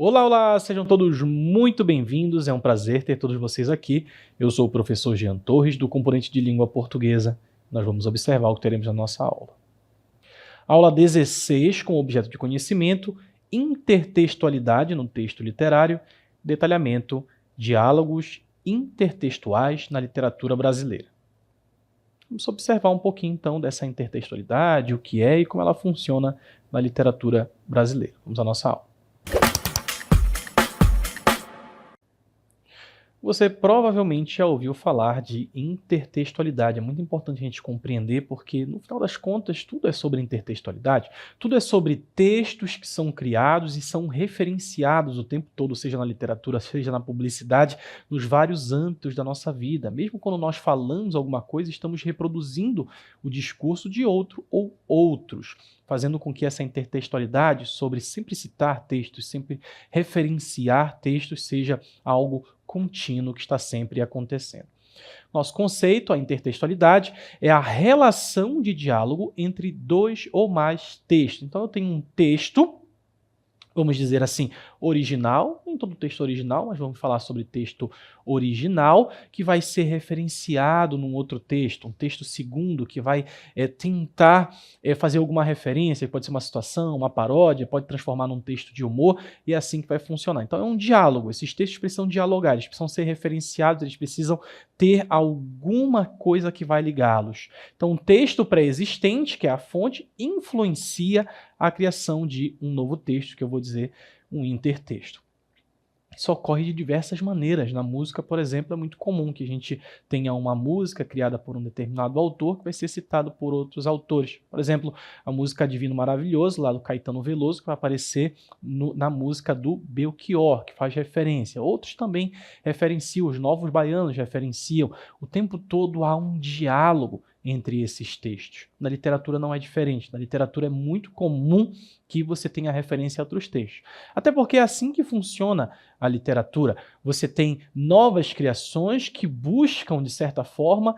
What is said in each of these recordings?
Olá, olá, sejam todos muito bem-vindos, é um prazer ter todos vocês aqui. Eu sou o professor Jean Torres, do componente de língua portuguesa. Nós vamos observar o que teremos na nossa aula. Aula 16, com objeto de conhecimento, intertextualidade no texto literário, detalhamento, diálogos intertextuais na literatura brasileira. Vamos observar um pouquinho, então, dessa intertextualidade, o que é e como ela funciona na literatura brasileira. Vamos à nossa aula. Você provavelmente já ouviu falar de intertextualidade. É muito importante a gente compreender porque, no final das contas, tudo é sobre intertextualidade. Tudo é sobre textos que são criados e são referenciados o tempo todo, seja na literatura, seja na publicidade, nos vários âmbitos da nossa vida. Mesmo quando nós falamos alguma coisa, estamos reproduzindo o discurso de outro ou outros, fazendo com que essa intertextualidade sobre sempre citar textos, sempre referenciar textos, seja algo contínuo que está sempre acontecendo. Nosso conceito, a intertextualidade, é a relação de diálogo entre dois ou mais textos. Então eu tenho um texto, vamos dizer assim, original, nem todo texto original, mas vamos falar sobre texto original, que vai ser referenciado num outro texto, um texto segundo, que vai tentar fazer alguma referência, pode ser uma situação, uma paródia, pode transformar num texto de humor, e é assim que vai funcionar. Então é um diálogo, esses textos precisam dialogar, eles precisam ser referenciados, eles precisam ter alguma coisa que vai ligá-los. Então um texto pré-existente, que é a fonte, influencia a criação de um novo texto, que eu vou dizer um intertexto. Isso ocorre de diversas maneiras. Na música, por exemplo, é muito comum que a gente tenha uma música criada por um determinado autor que vai ser citado por outros autores. Por exemplo, a música Divino Maravilhoso, lá do Caetano Veloso, que vai aparecer na música do Belchior, que faz referência. Outros também referenciam, os Novos Baianos referenciam. O tempo todo há um diálogo entre esses textos. Na literatura não é diferente. Na literatura é muito comum que você tenha referência a outros textos. Até porque é assim que funciona a literatura. Você tem novas criações que buscam, de certa forma,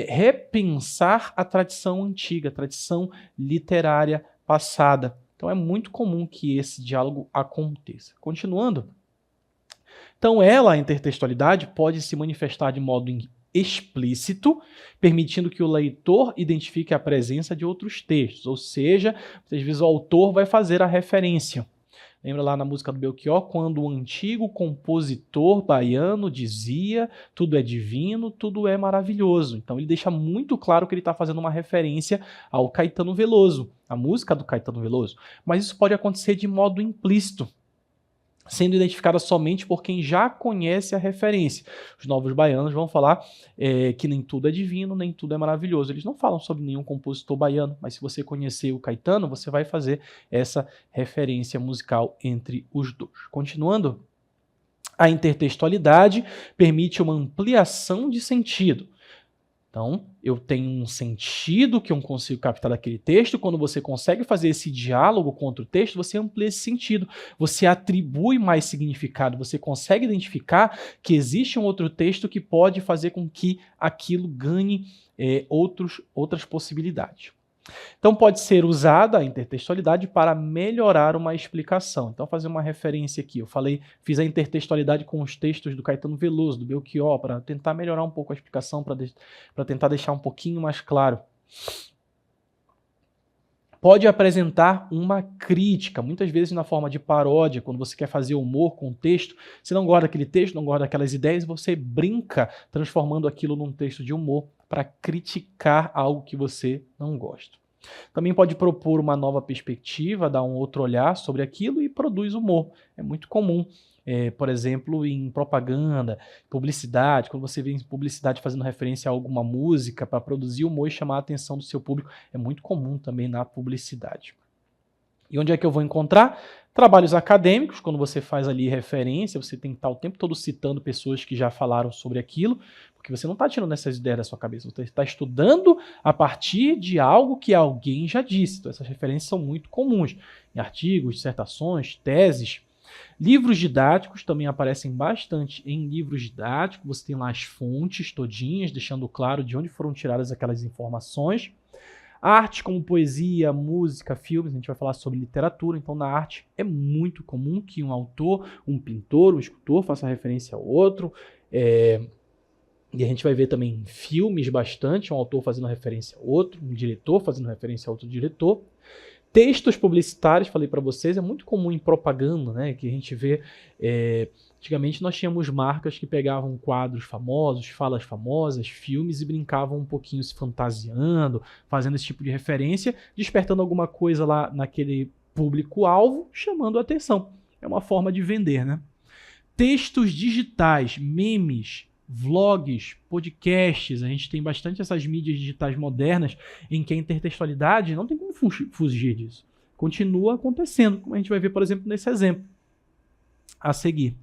repensar a tradição antiga, a tradição literária passada. Então é muito comum que esse diálogo aconteça. Continuando. Então a intertextualidade, pode se manifestar de modo explícito, permitindo que o leitor identifique a presença de outros textos, ou seja, às vezes o autor vai fazer a referência. Lembra lá na música do Belchior, quando o antigo compositor baiano dizia tudo é divino, tudo é maravilhoso. Então ele deixa muito claro que ele está fazendo uma referência ao Caetano Veloso, a música do Caetano Veloso. Mas isso pode acontecer de modo implícito, sendo identificada somente por quem já conhece a referência. Os Novos Baianos vão falar que nem tudo é divino, nem tudo é maravilhoso. Eles não falam sobre nenhum compositor baiano, mas se você conhecer o Caetano, você vai fazer essa referência musical entre os dois. Continuando, a intertextualidade permite uma ampliação de sentido. Então, eu tenho um sentido que eu consigo captar daquele texto. Quando você consegue fazer esse diálogo com outro texto, você amplia esse sentido. Você atribui mais significado. Você consegue identificar que existe um outro texto que pode fazer com que aquilo ganhe outras possibilidades. Então, pode ser usada a intertextualidade para melhorar uma explicação. Então, fazer uma referência aqui. Eu fiz a intertextualidade com os textos do Caetano Veloso, do Belchior, para tentar melhorar um pouco a explicação, para tentar deixar um pouquinho mais claro. Pode apresentar uma crítica, muitas vezes na forma de paródia, quando você quer fazer humor com o texto, você não gosta daquele texto, não gosta daquelas ideias, você brinca transformando aquilo num texto de humor para criticar algo que você não gosta. Também pode propor uma nova perspectiva, dar um outro olhar sobre aquilo e produz humor. É muito comum, por exemplo, em propaganda, publicidade, quando você vê em publicidade fazendo referência a alguma música para produzir humor e chamar a atenção do seu público, é muito comum também na publicidade. E onde é que eu vou encontrar? Trabalhos acadêmicos, quando você faz ali referência, você tem que estar o tempo todo citando pessoas que já falaram sobre aquilo, porque você não está tirando essas ideias da sua cabeça, você está estudando a partir de algo que alguém já disse. Então essas referências são muito comuns em artigos, dissertações, teses. Livros didáticos também aparecem bastante em livros didáticos, você tem lá as fontes todinhas, deixando claro de onde foram tiradas aquelas informações. Arte como poesia, música, filmes, a gente vai falar sobre literatura. Então, na arte é muito comum que um autor, um pintor, um escultor faça referência ao outro. E a gente vai ver também em filmes bastante, um autor fazendo referência ao outro, um diretor fazendo referência a outro diretor. Textos publicitários, falei para vocês, é muito comum em propaganda, né? Que a gente vê... antigamente nós tínhamos marcas que pegavam quadros famosos, falas famosas, filmes e brincavam um pouquinho se fantasiando, fazendo esse tipo de referência, despertando alguma coisa lá naquele público-alvo, chamando a atenção. É uma forma de vender, né? Textos digitais, memes, vlogs, podcasts, a gente tem bastante essas mídias digitais modernas em que a intertextualidade não tem como fugir disso. Continua acontecendo, como a gente vai ver, por exemplo, nesse exemplo a seguir.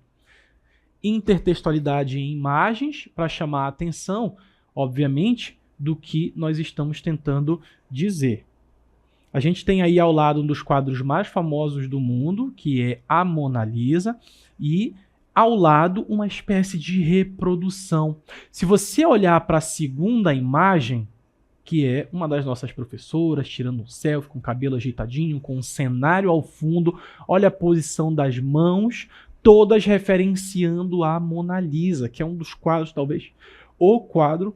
Intertextualidade em imagens para chamar a atenção, obviamente, do que nós estamos tentando dizer. A gente tem aí ao lado um dos quadros mais famosos do mundo, que é a Mona Lisa, e ao lado uma espécie de reprodução. Se você olhar para a segunda imagem, que é uma das nossas professoras tirando um selfie com o cabelo ajeitadinho, com um cenário ao fundo, olha a posição das mãos, todas referenciando a Mona Lisa, que é um dos quadros, talvez o quadro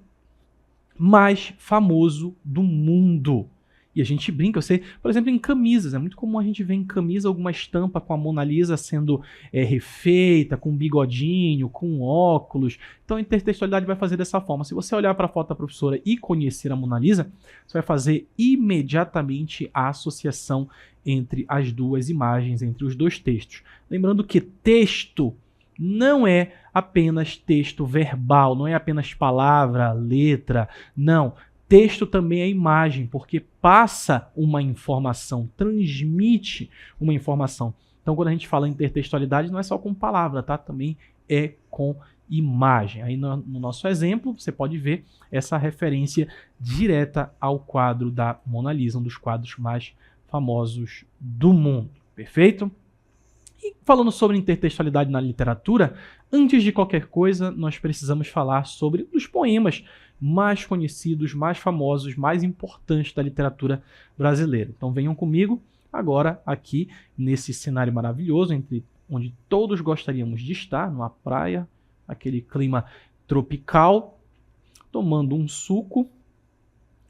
mais famoso do mundo. E a gente brinca, eu sei, por exemplo, em camisas. É muito comum a gente ver em camisa alguma estampa com a Mona Lisa sendo refeita, com bigodinho, com óculos. Então a intertextualidade vai fazer dessa forma. Se você olhar para a foto da professora e conhecer a Mona Lisa, você vai fazer imediatamente a associação entre as duas imagens, entre os dois textos. Lembrando que texto não é apenas texto verbal, não é apenas palavra, letra, não. Texto também é imagem, porque passa uma informação, transmite uma informação. Então, quando a gente fala em intertextualidade, não é só com palavra, tá? Também é com imagem. Aí, no nosso exemplo, você pode ver essa referência direta ao quadro da Mona Lisa, um dos quadros mais famosos do mundo. Perfeito? E falando sobre intertextualidade na literatura, antes de qualquer coisa, nós precisamos falar sobre os poemas mais conhecidos, mais famosos, mais importantes da literatura brasileira. Então venham comigo agora aqui nesse cenário maravilhoso, onde todos gostaríamos de estar, numa praia, aquele clima tropical, tomando um suco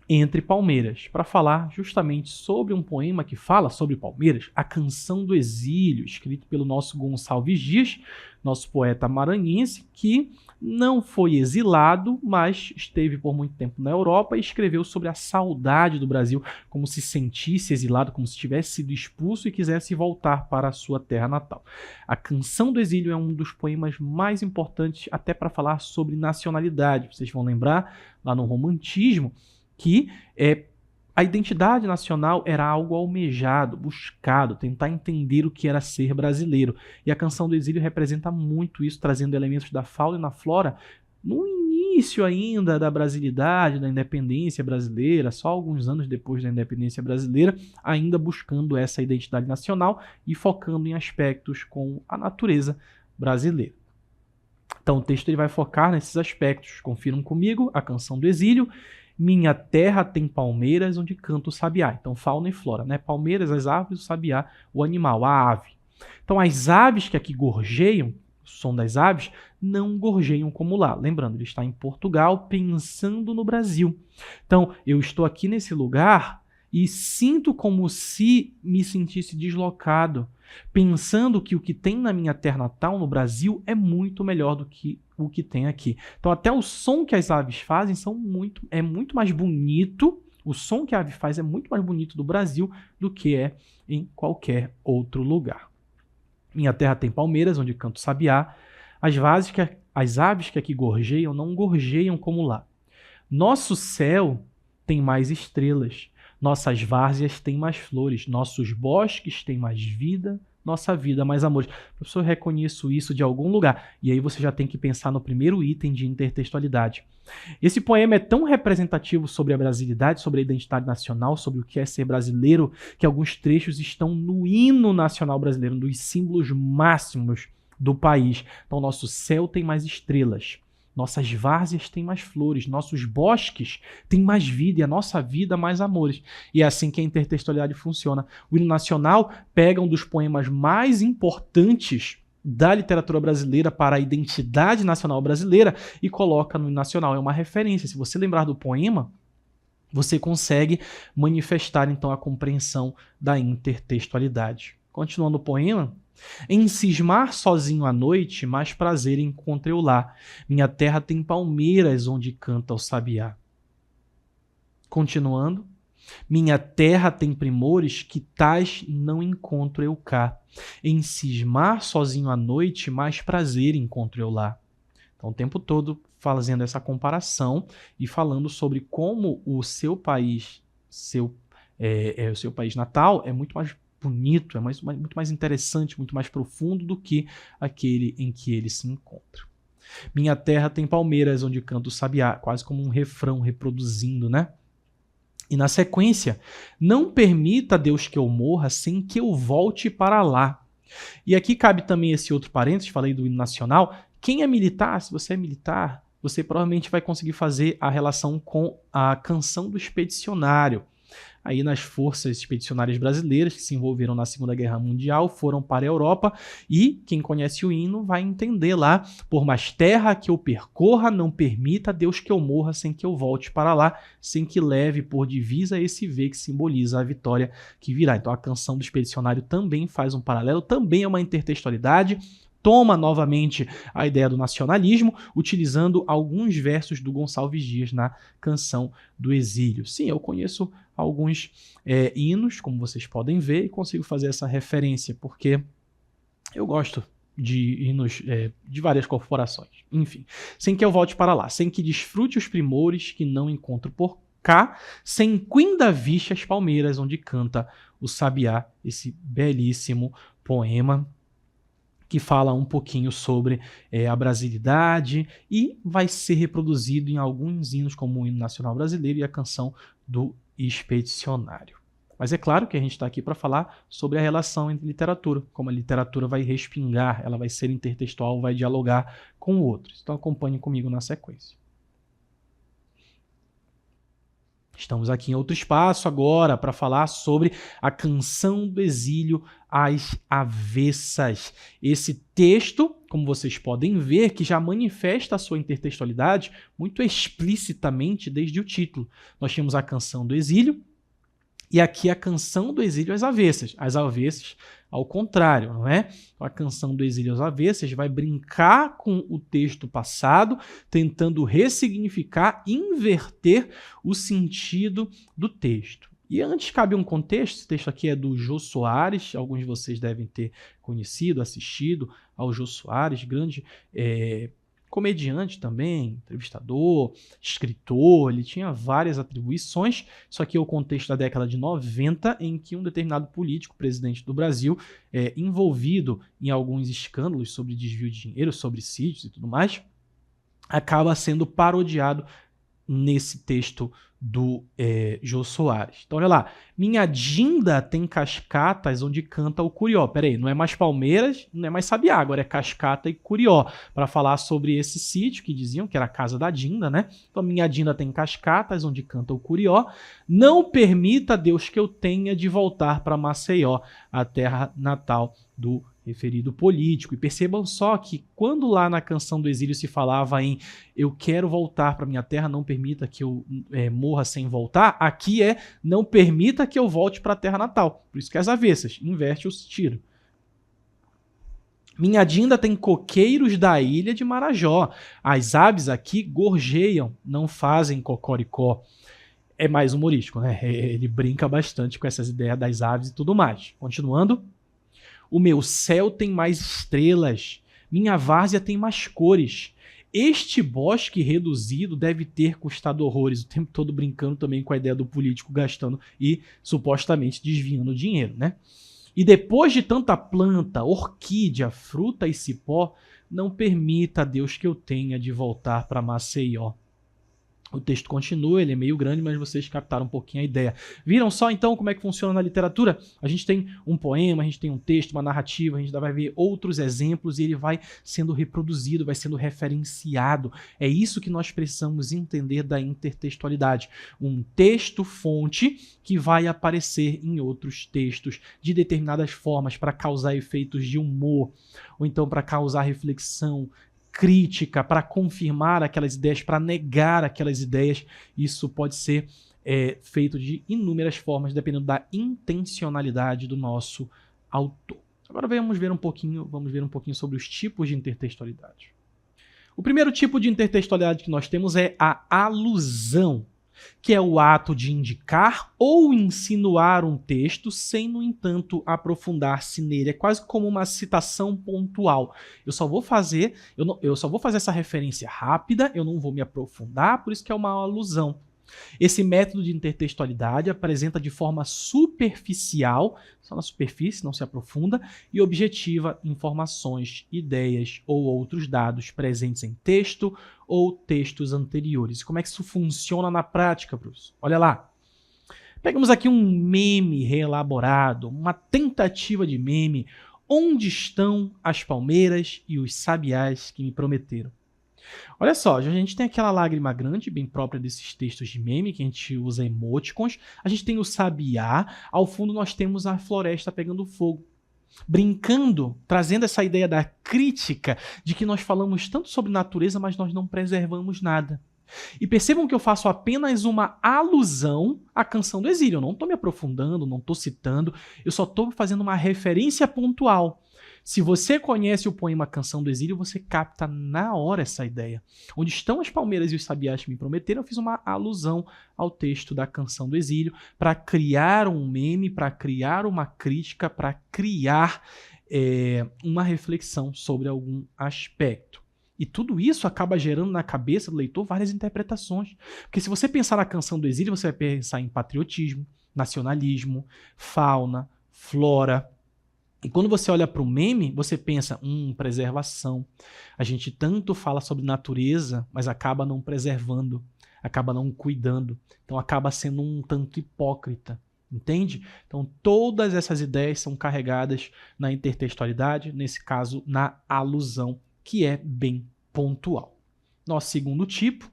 entre palmeiras, para falar justamente sobre um poema que fala sobre Palmeiras, A Canção do Exílio, escrito pelo nosso Gonçalves Dias, nosso poeta maranhense, que não foi exilado, mas esteve por muito tempo na Europa e escreveu sobre a saudade do Brasil, como se sentisse exilado, como se tivesse sido expulso e quisesse voltar para a sua terra natal. A Canção do Exílio é um dos poemas mais importantes até para falar sobre nacionalidade. Vocês vão lembrar, lá no Romantismo, que a identidade nacional era algo almejado, buscado, tentar entender o que era ser brasileiro. E a Canção do Exílio representa muito isso, trazendo elementos da fauna e da flora no início ainda da brasilidade, da independência brasileira, só alguns anos depois da independência brasileira, ainda buscando essa identidade nacional e focando em aspectos com a natureza brasileira. Então o texto ele vai focar nesses aspectos. Confiram comigo, a Canção do Exílio. Minha terra tem palmeiras onde canta o sabiá. Então, fauna e flora, né? Palmeiras, as árvores, o sabiá, o animal, a ave. Então, as aves que aqui gorjeiam, o som das aves, não gorjeiam como lá. Lembrando, ele está em Portugal, pensando no Brasil. Então, eu estou aqui nesse lugar e sinto como se me sentisse deslocado, pensando que o que tem na minha terra natal, no Brasil, é muito melhor do que o que tem aqui. Então até o som que as aves fazem é muito mais bonito, o som que a ave faz é muito mais bonito do Brasil do que é em qualquer outro lugar. Minha terra tem palmeiras, onde canto sabiá. As aves que aqui gorjeiam não gorjeiam como lá. Nosso céu tem mais estrelas. Nossas várzeas têm mais flores, nossos bosques têm mais vida, nossa vida mais amores. Professor, eu reconheço isso de algum lugar. E aí você já tem que pensar no primeiro item de intertextualidade. Esse poema é tão representativo sobre a brasilidade, sobre a identidade nacional, sobre o que é ser brasileiro, que alguns trechos estão no hino nacional brasileiro, um dos símbolos máximos do país. Então, nosso céu tem mais estrelas. nossas várzeas têm mais flores, nossos bosques têm mais vida e a nossa vida mais amores. E é assim que a intertextualidade funciona. O hino nacional pega um dos poemas mais importantes da literatura brasileira para a identidade nacional brasileira e coloca no hino nacional. É uma referência. Se você lembrar do poema, você consegue manifestar então a compreensão da intertextualidade. Continuando o poema: em cismar sozinho à noite, mais prazer encontre eu lá. Minha terra tem palmeiras onde canta o sabiá. Continuando: minha terra tem primores que tais não encontro eu cá. Em cismar sozinho à noite, mais prazer encontro eu lá. Então, o tempo todo fazendo essa comparação e falando sobre como o seu país, o seu país natal é muito mais bonito, muito mais interessante, muito mais profundo do que aquele em que ele se encontra. Minha terra tem palmeiras onde canta o sabiá, quase como um refrão reproduzindo, né? E na sequência: não permita, Deus, que eu morra sem que eu volte para lá. E aqui cabe também esse outro parênteses, falei do hino nacional. Quem é militar, se você é militar, você provavelmente vai conseguir fazer a relação com a canção do expedicionário. Aí nas forças expedicionárias brasileiras que se envolveram na Segunda Guerra Mundial, foram para a Europa, e quem conhece o hino vai entender lá: por mais terra que eu percorra, não permita, Deus, que eu morra sem que eu volte para lá, sem que leve por divisa esse V que simboliza a vitória que virá. Então a canção do expedicionário também faz um paralelo, também é uma intertextualidade, toma novamente a ideia do nacionalismo, utilizando alguns versos do Gonçalves Dias na canção do exílio. Sim, eu conheço alguns hinos, como vocês podem ver, e consigo fazer essa referência, porque eu gosto de hinos de várias corporações. Enfim, sem que eu volte para lá, sem que desfrute os primores que não encontro por cá, sem quinda vista as palmeiras onde canta o sabiá, esse belíssimo poema que fala um pouquinho sobre a brasilidade e vai ser reproduzido em alguns hinos, como o hino nacional brasileiro e a canção do expedicionário. Mas é claro que a gente está aqui para falar sobre a relação entre literatura, como a literatura vai respingar, ela vai ser intertextual, vai dialogar com outros. Então acompanhe comigo na sequência. Estamos aqui em outro espaço agora para falar sobre a canção do exílio às avessas. Esse texto, como vocês podem ver, que já manifesta a sua intertextualidade muito explicitamente desde o título. Nós temos a canção do exílio e aqui a canção do exílio às avessas. As avessas ao contrário, não é? Então, a canção do exílio às avessas vai brincar com o texto passado, tentando ressignificar, inverter o sentido do texto. E antes cabe um contexto. Esse texto aqui é do Jô Soares, alguns de vocês devem ter conhecido, assistido ao Jô Soares, grande comediante também, entrevistador, escritor, ele tinha várias atribuições. Isso aqui é o contexto da década de 90, em que um determinado político, presidente do Brasil, envolvido em alguns escândalos sobre desvio de dinheiro, sobre sítios e tudo mais, acaba sendo parodiado nesse texto do Jô Soares. Então olha lá: minha dinda tem cascatas onde canta o curió. Peraí, não é mais palmeiras, não é mais sabiá, agora é cascata e curió, para falar sobre esse sítio que diziam que era a casa da dinda, né? Então minha dinda tem cascatas onde canta o curió, não permita, Deus, que eu tenha de voltar para Maceió, a terra natal do referido político. E percebam só que quando lá na canção do exílio se falava em eu quero voltar para minha terra, não permita que eu morra sem voltar, aqui não permita que eu volte para a terra natal. Por isso que as avessas, inverte o tiro. Minha dinda tem coqueiros da ilha de Marajó. As aves aqui gorjeiam, não fazem cocoricó. É mais humorístico, né? Ele brinca bastante com essas ideias das aves e tudo mais. Continuando: o meu céu tem mais estrelas, minha várzea tem mais cores. Este bosque reduzido deve ter custado horrores. O tempo todo brincando também com a ideia do político gastando e supostamente desviando dinheiro, né? E depois de tanta planta, orquídea, fruta e cipó, não permita, Deus, que eu tenha de voltar para Maceió. O texto continua, ele é meio grande, mas vocês captaram um pouquinho a ideia. Viram só então como é que funciona na literatura? A gente tem um poema, a gente tem um texto, uma narrativa, a gente vai ver outros exemplos e ele vai sendo reproduzido, vai sendo referenciado. É isso que nós precisamos entender da intertextualidade. Um texto-fonte que vai aparecer em outros textos de determinadas formas para causar efeitos de humor, ou então para causar reflexão, crítica, para confirmar aquelas ideias, para negar aquelas ideias. Isso pode ser feito de inúmeras formas, dependendo da intencionalidade do nosso autor. Agora vamos ver um pouquinho sobre os tipos de intertextualidade. O primeiro tipo de intertextualidade que nós temos é a alusão, que é o ato de indicar ou insinuar um texto sem, no entanto, aprofundar-se nele. É quase como uma citação pontual. Eu só vou fazer essa referência rápida, eu não vou me aprofundar, por isso que é uma alusão. Esse método de intertextualidade apresenta de forma superficial, só na superfície, não se aprofunda, e objetiva informações, ideias ou outros dados presentes em texto ou textos anteriores. Como é que isso funciona na prática, Bruce? Olha lá. Pegamos aqui um meme reelaborado, uma tentativa de meme. Onde estão as palmeiras e os sabiás que me prometeram? Olha só, a gente tem aquela lágrima grande, bem própria desses textos de meme, que a gente usa emoticons. A gente tem o sabiá, ao fundo nós temos a floresta pegando fogo. Brincando, trazendo essa ideia da crítica, de que nós falamos tanto sobre natureza, mas nós não preservamos nada. E percebam que eu faço apenas uma alusão à Canção do Exílio. Eu não estou me aprofundando, não estou citando, eu só estou fazendo uma referência pontual. Se você conhece o poema Canção do Exílio, você capta na hora essa ideia. Onde estão as palmeiras e os sabiás que me prometeram, eu fiz uma alusão ao texto da Canção do Exílio para criar um meme, para criar uma crítica, para criar uma reflexão sobre algum aspecto. E tudo isso acaba gerando na cabeça do leitor várias interpretações. Porque se você pensar na Canção do Exílio, você vai pensar em patriotismo, nacionalismo, fauna, flora. E quando você olha para o meme, você pensa, preservação. A gente tanto fala sobre natureza, mas acaba não preservando, acaba não cuidando. Então acaba sendo um tanto hipócrita. Entende? Então todas essas ideias são carregadas na intertextualidade, nesse caso na alusão, que é bem pontual. Nosso segundo tipo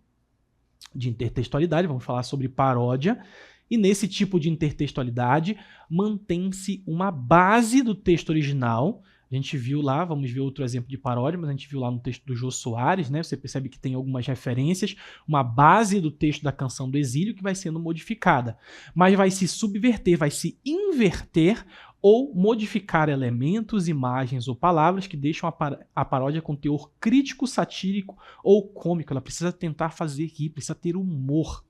de intertextualidade, vamos falar sobre paródia. E nesse tipo de intertextualidade, mantém-se uma base do texto original. A gente viu lá, vamos ver outro exemplo de paródia, mas a gente viu lá no texto do Jô Soares, né? Você percebe que tem algumas referências, uma base do texto da Canção do Exílio que vai sendo modificada. Mas vai se subverter, vai se inverter ou modificar elementos, imagens ou palavras que deixam a paródia com teor crítico, satírico ou cômico. Ela precisa tentar fazer rir, precisa ter humor.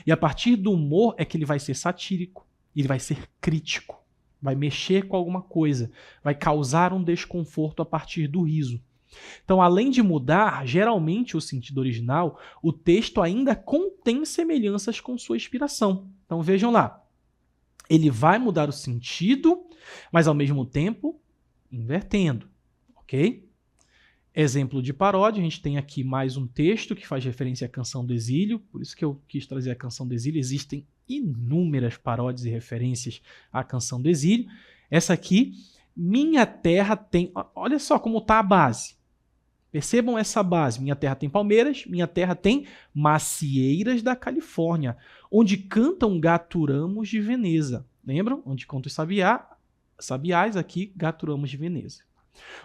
E a partir do humor é que ele vai ser satírico, ele vai ser crítico, vai mexer com alguma coisa, vai causar um desconforto a partir do riso. Então, além de mudar geralmente o sentido original, o texto ainda contém semelhanças com sua inspiração. Então vejam lá, ele vai mudar o sentido, mas ao mesmo tempo invertendo, ok? Exemplo de paródia, a gente tem aqui mais um texto que faz referência à Canção do Exílio, por isso que eu quis trazer a Canção do Exílio. Existem inúmeras paródias e referências à Canção do Exílio. Essa aqui, minha terra tem... Olha só como está a base. Percebam essa base. Minha terra tem palmeiras, minha terra tem macieiras da Califórnia, onde cantam gaturamos de Veneza. Lembram? Onde conta os sabiás, aqui gaturamos de Veneza.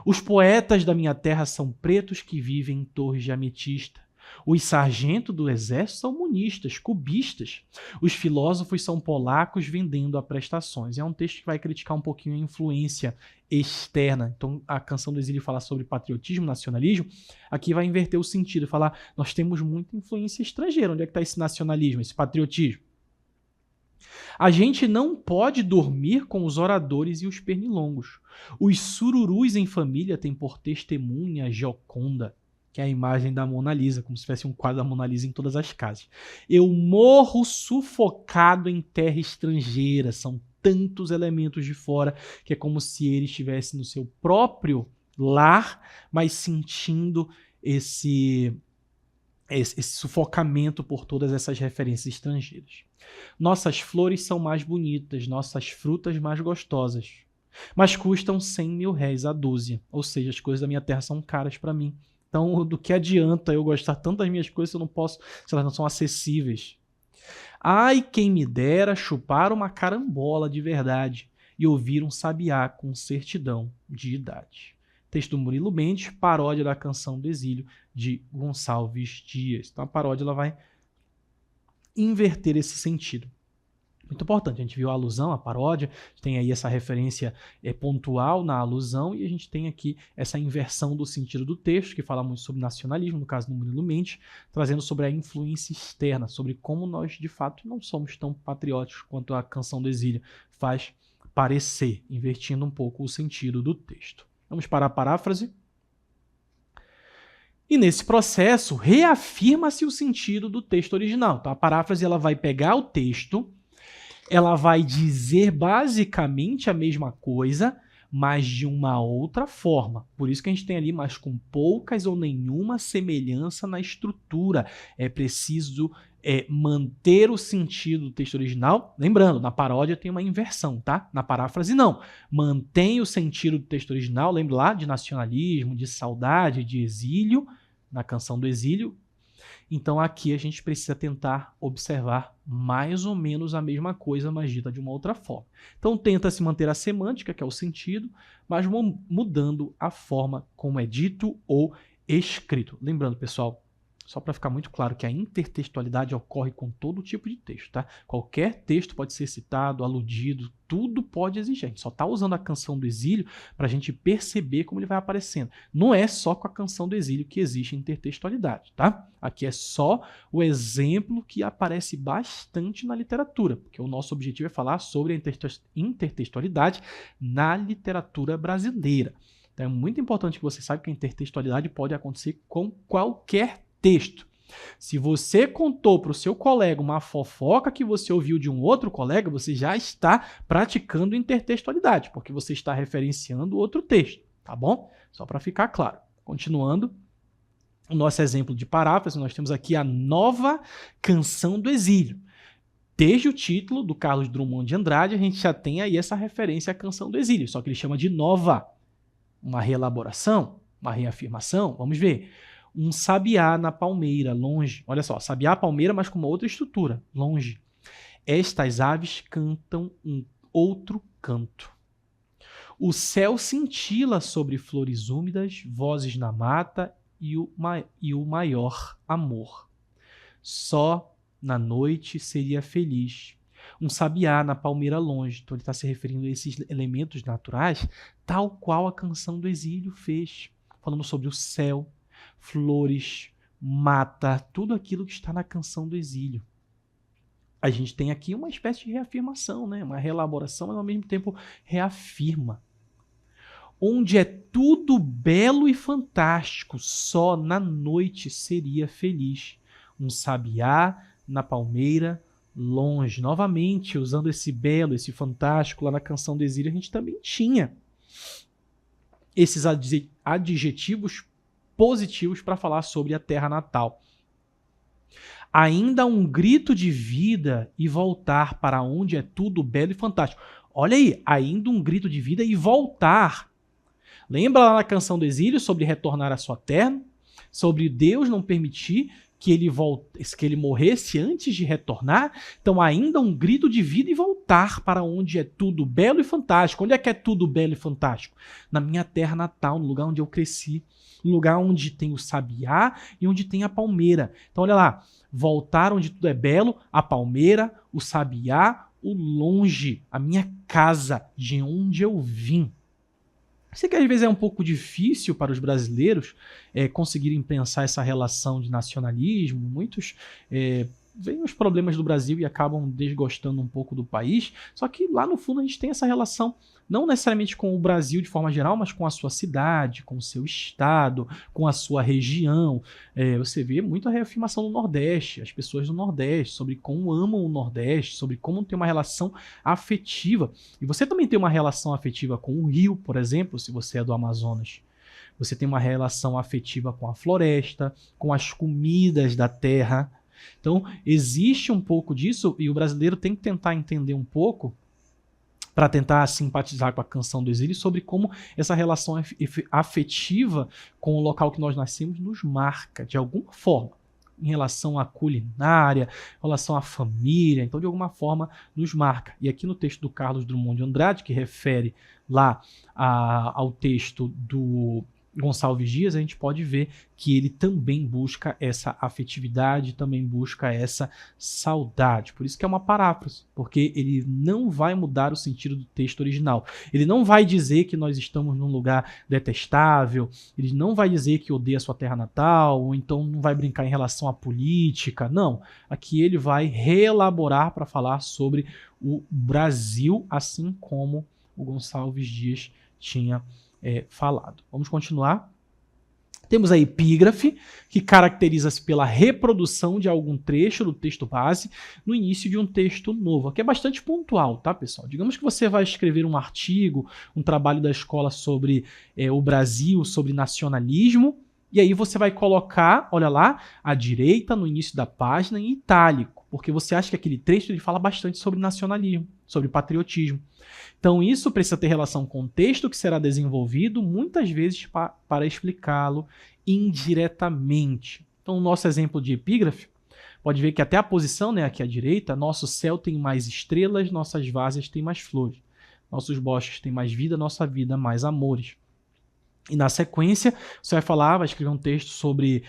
Os poetas da minha terra são pretos que vivem em torres de ametista. Os sargentos do exército são monistas, cubistas. Os filósofos são polacos vendendo a prestações. É um texto que vai criticar um pouquinho a influência externa. Então, a Canção do Exílio fala sobre patriotismo, nacionalismo. Aqui vai inverter o sentido, falar nós temos muita influência estrangeira. Onde é que está esse nacionalismo, esse patriotismo? A gente não pode dormir com os oradores e os pernilongos. Os sururus em família têm por testemunha a Gioconda, que é a imagem da Mona Lisa, como se tivesse um quadro da Mona Lisa em todas as casas. Eu morro sufocado em terra estrangeira. São tantos elementos de fora que é como se ele estivesse no seu próprio lar, mas sentindo esse sufocamento por todas essas referências estrangeiras. Nossas flores são mais bonitas, nossas frutas mais gostosas, mas custam 100.000 réis a dúzia. Ou seja, as coisas da minha terra são caras para mim. Então, do que adianta eu gostar tanto das minhas coisas se eu não posso, se elas não são acessíveis? Ai, quem me dera chupar uma carambola de verdade e ouvir um sabiá com certidão de idade. Texto do Murilo Mendes, paródia da Canção do Exílio, de Gonçalves Dias. Então a paródia ela vai inverter esse sentido. Muito importante, a gente viu a alusão, a paródia, a gente tem aí essa referência pontual na alusão e a gente tem aqui essa inversão do sentido do texto, que fala muito sobre nacionalismo, no caso do Murilo Mendes, trazendo sobre a influência externa, sobre como nós de fato não somos tão patrióticos quanto a Canção do Exílio faz parecer, invertindo um pouco o sentido do texto. Vamos para a paráfrase. E nesse processo, reafirma-se o sentido do texto original. Então, a paráfrase ela vai pegar o texto, ela vai dizer basicamente a mesma coisa, mas de uma outra forma. Por isso que a gente tem ali, mas com poucas ou nenhuma semelhança na estrutura. É preciso manter o sentido do texto original. Lembrando, na paródia tem uma inversão, tá? Na paráfrase não. Mantém o sentido do texto original, lembra lá de nacionalismo, de saudade, de exílio, na Canção do Exílio. Então aqui a gente precisa tentar observar mais ou menos a mesma coisa, mas dita de uma outra forma. Então tenta-se manter a semântica, que é o sentido, mas mudando a forma como é dito ou escrito. Lembrando, pessoal, só para ficar muito claro que a intertextualidade ocorre com todo tipo de texto, tá? Qualquer texto pode ser citado, aludido, tudo pode existir. A gente só está usando a Canção do Exílio para a gente perceber como ele vai aparecendo. Não é só com a Canção do Exílio que existe intertextualidade, tá? Aqui é só o exemplo que aparece bastante na literatura, porque o nosso objetivo é falar sobre a intertextualidade na literatura brasileira. Então é muito importante que você saiba que a intertextualidade pode acontecer com qualquer texto. Se você contou para o seu colega uma fofoca que você ouviu de um outro colega, você já está praticando intertextualidade, porque você está referenciando outro texto, tá bom? Só para ficar claro. Continuando, o nosso exemplo de paráfrase, nós temos aqui a nova Canção do Exílio. Desde o título do Carlos Drummond de Andrade, a gente já tem aí essa referência à Canção do Exílio, só que ele chama de nova. Uma reelaboração, uma reafirmação, vamos ver. Um sabiá na palmeira, longe. Olha só, sabiá, palmeira, mas com uma outra estrutura, longe. Estas aves cantam um outro canto. O céu cintila sobre flores úmidas, vozes na mata e o maior amor. Só na noite seria feliz. Um sabiá na palmeira longe. Então ele está se referindo a esses elementos naturais, tal qual a Canção do Exílio fez. Falando sobre o céu, flores, mata, tudo aquilo que está na Canção do Exílio. A gente tem aqui uma espécie de reafirmação, né? Uma reelaboração, mas ao mesmo tempo reafirma. Onde é tudo belo e fantástico, só na noite seria feliz. Um sabiá na palmeira longe. Novamente, usando esse belo, esse fantástico, lá na Canção do Exílio, a gente também tinha esses adjetivos positivos para falar sobre a terra natal. Ainda um grito de vida e voltar para onde é tudo belo e fantástico. Olha aí, ainda um grito de vida e voltar. Lembra lá na Canção do Exílio sobre retornar à sua terra? Sobre Deus não permitir que ele morresse antes de retornar? Então ainda um grito de vida e voltar para onde é tudo belo e fantástico. Onde é que é tudo belo e fantástico? Na minha terra natal, no lugar onde eu cresci. No lugar onde tem o sabiá e onde tem a palmeira. Então olha lá, voltar onde tudo é belo, a palmeira, o sabiá, o longe, a minha casa, de onde eu vim. Sei que às vezes é um pouco difícil para os brasileiros conseguirem pensar essa relação de nacionalismo. Muitos veem os problemas do Brasil e acabam desgostando um pouco do país. Só que lá no fundo a gente tem essa relação, não necessariamente com o Brasil de forma geral, mas com a sua cidade, com o seu estado, com a sua região. Você vê muito a reafirmação do Nordeste, as pessoas do Nordeste, sobre como amam o Nordeste, sobre como tem uma relação afetiva. E você também tem uma relação afetiva com o Rio, por exemplo, se você é do Amazonas. você tem uma relação afetiva com a floresta, com as comidas da terra. Então, existe um pouco disso e o brasileiro tem que tentar entender um pouco para tentar simpatizar com a Canção do Exílio sobre como essa relação afetiva com o local que nós nascemos nos marca, de alguma forma, em relação à culinária, em relação à família, então de alguma forma nos marca. E aqui no texto do Carlos Drummond de Andrade, que refere lá ao texto do Gonçalves Dias, a gente pode ver que ele também busca essa afetividade, também busca essa saudade. Por isso que é uma paráfrase, porque ele não vai mudar o sentido do texto original. Ele não vai dizer que nós estamos num lugar detestável, ele não vai dizer que odeia a sua terra natal, ou então não vai brincar em relação à política. Não. Aqui ele vai reelaborar para falar sobre o Brasil, assim como o Gonçalves Dias tinha falado. Vamos continuar. Temos a epígrafe, que caracteriza-se pela reprodução de algum trecho do texto base no início de um texto novo. Aqui é bastante pontual, tá, pessoal? Digamos que você vai escrever um artigo, um trabalho da escola sobre o Brasil, sobre nacionalismo, e aí você vai colocar, olha lá, à direita, no início da página, em itálico, porque você acha que aquele trecho ele fala bastante sobre nacionalismo, sobre patriotismo. Então isso precisa ter relação com o texto que será desenvolvido, muitas vezes para explicá-lo indiretamente. Então o nosso exemplo de epígrafe, pode ver que até a posição, né, aqui à direita, nosso céu tem mais estrelas, nossas várzeas têm mais flores. Nossos bosques têm mais vida, nossa vida mais amores. E na sequência, você vai falar, vai escrever um texto sobre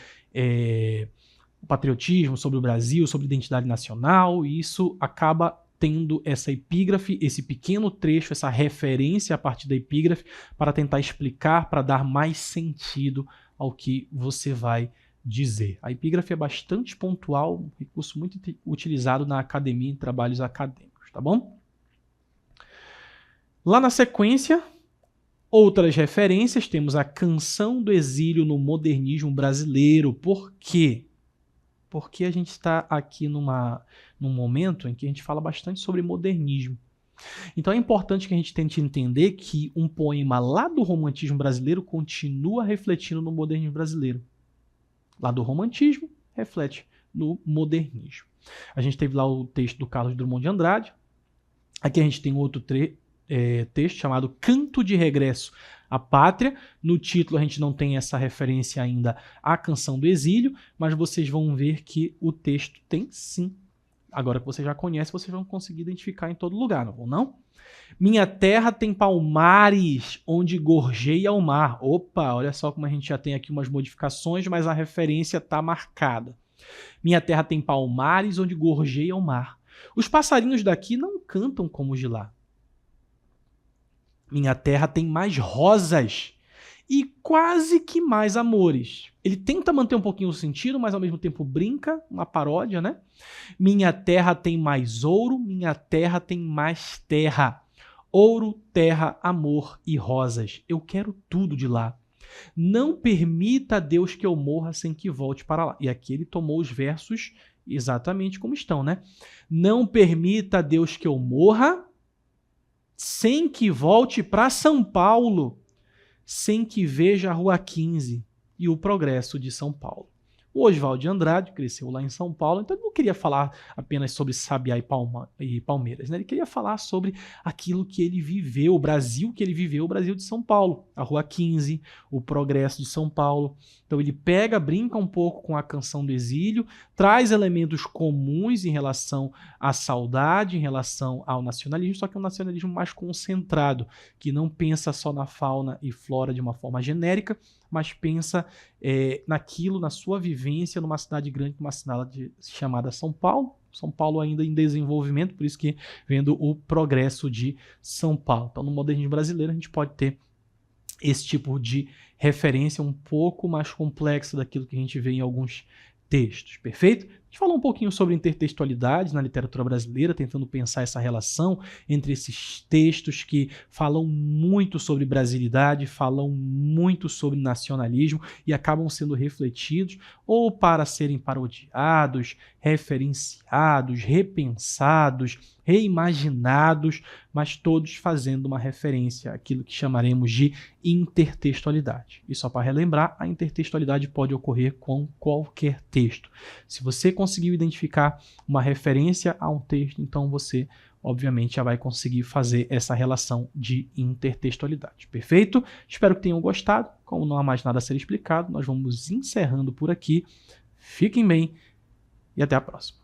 o patriotismo, sobre o Brasil, sobre identidade nacional, e isso acaba tendo essa epígrafe, esse pequeno trecho, essa referência a partir da epígrafe, para tentar explicar, para dar mais sentido ao que você vai dizer. A epígrafe é bastante pontual, um recurso muito utilizado na academia, em trabalhos acadêmicos, tá bom? Lá na sequência, outras referências, temos a Canção do Exílio no modernismo brasileiro. Por quê? Porque a gente está aqui num momento em que a gente fala bastante sobre modernismo. Então é importante que a gente tente entender que um poema lá do romantismo brasileiro continua refletindo no modernismo brasileiro. Lá do romantismo, reflete no modernismo. A gente teve lá o texto do Carlos Drummond de Andrade. Aqui a gente tem outro texto chamado Canto de Regresso à Pátria. No título a gente não tem essa referência ainda à Canção do Exílio, mas vocês vão ver que o texto tem sim. Agora que você já conhece, vocês vão conseguir identificar em todo lugar, não vão não? Minha terra tem palmares onde gorjeia o mar. Opa, olha só como a gente já tem aqui umas modificações, mas a referência está marcada. Minha terra tem palmares onde gorjeia o mar. Os passarinhos daqui não cantam como os de lá. Minha terra tem mais rosas e quase que mais amores. Ele tenta manter um pouquinho o sentido, mas ao mesmo tempo brinca, uma paródia, né? Minha terra tem mais ouro, minha terra tem mais terra. Ouro, terra, amor e rosas. Eu quero tudo de lá. Não permita a Deus que eu morra sem que volte para lá. E aqui ele tomou os versos exatamente como estão, né? Não permita a Deus que eu morra sem que volte para São Paulo, sem que veja a Rua 15 e o progresso de São Paulo. O Oswald de Andrade cresceu lá em São Paulo, então ele não queria falar apenas sobre Sabiá e Palmeiras, né? Ele queria falar sobre aquilo que ele viveu, o Brasil que ele viveu, o Brasil de São Paulo, a Rua 15, o progresso de São Paulo. Então ele brinca um pouco com a Canção do Exílio, traz elementos comuns em relação à saudade, em relação ao nacionalismo, só que é um nacionalismo mais concentrado, que não pensa só na fauna e flora de uma forma genérica, mas pensa naquilo, na sua vivência numa cidade grande, numa cidade chamada São Paulo. São Paulo ainda em desenvolvimento, por isso que vendo o progresso de São Paulo. Então no modernismo brasileiro a gente pode ter esse tipo de referência um pouco mais complexa daquilo que a gente vê em alguns textos, perfeito? gente falou um pouquinho sobre intertextualidade na literatura brasileira, tentando pensar essa relação entre esses textos que falam muito sobre brasilidade, falam muito sobre nacionalismo e acabam sendo refletidos ou para serem parodiados, referenciados, repensados, reimaginados, mas todos fazendo uma referência àquilo que chamaremos de intertextualidade. E só para relembrar, a intertextualidade pode ocorrer com qualquer texto. Se você conseguiu identificar uma referência a um texto, então você, obviamente, já vai conseguir fazer essa relação de intertextualidade. Perfeito? Espero que tenham gostado. Como não há mais nada a ser explicado, nós vamos encerrando por aqui. Fiquem bem e até a próxima.